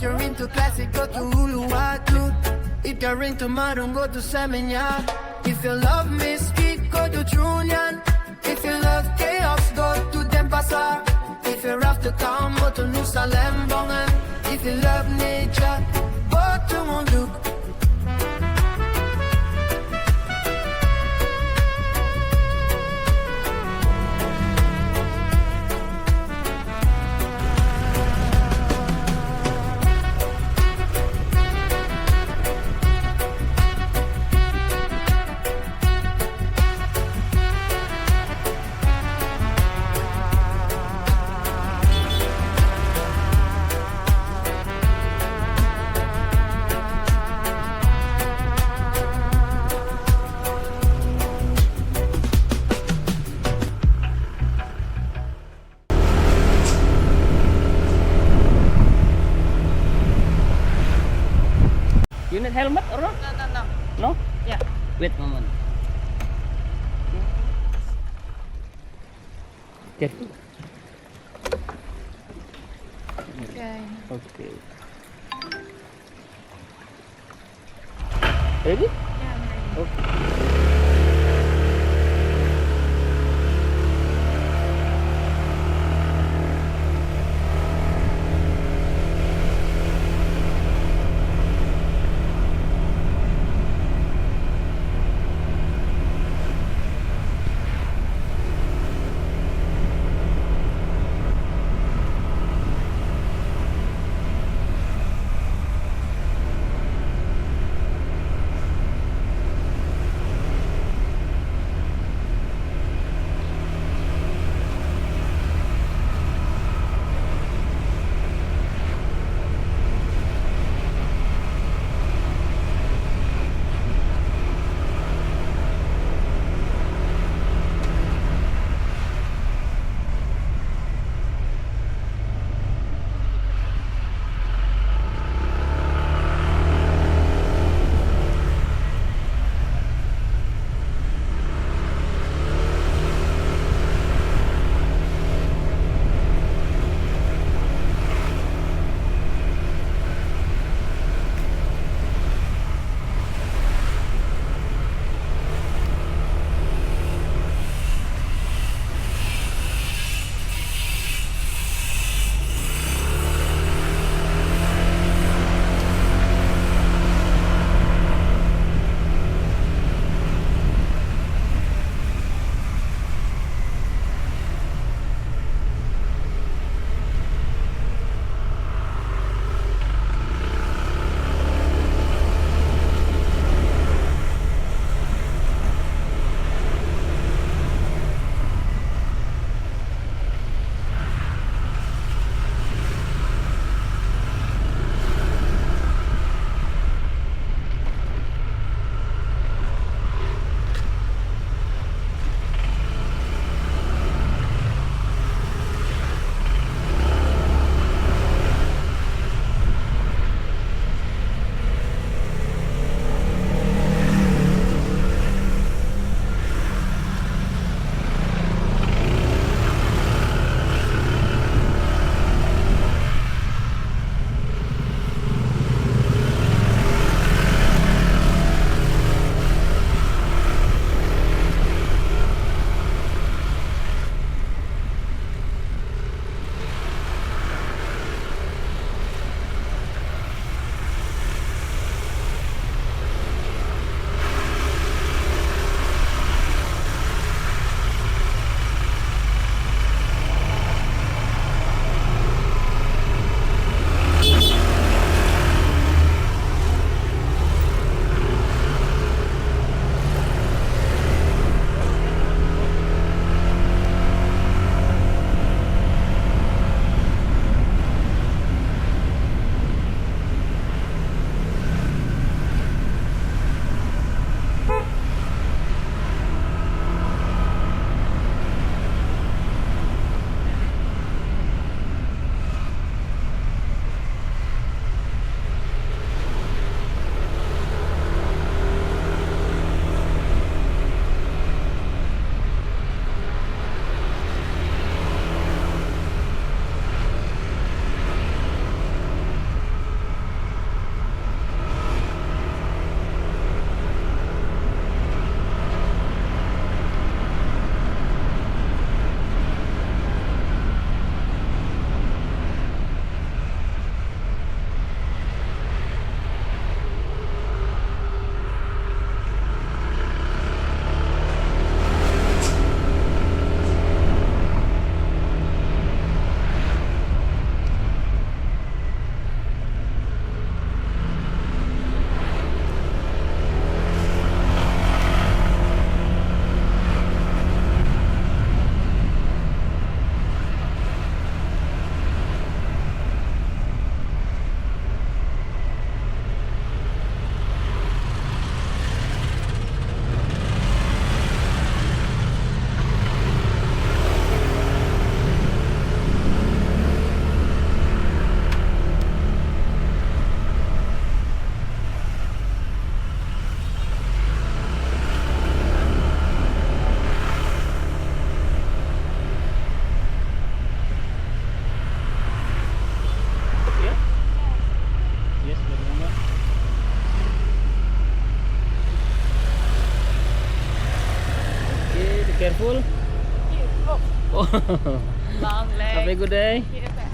If you're into classic, go to Uluwatu. If you're into modern, go to Semenya. If you love Mystique, go to Trunion. If you love chaos, go to Dempasa. If you're after calm, go to Nusa Lembonga. If you love nature, go to Monduk. You need helmet or not? No. No? Yeah. Wait a moment. Okay. Okay. Okay. Ready? Yeah, I'm ready. Okay. Long leg. Have a good day. Here, okay.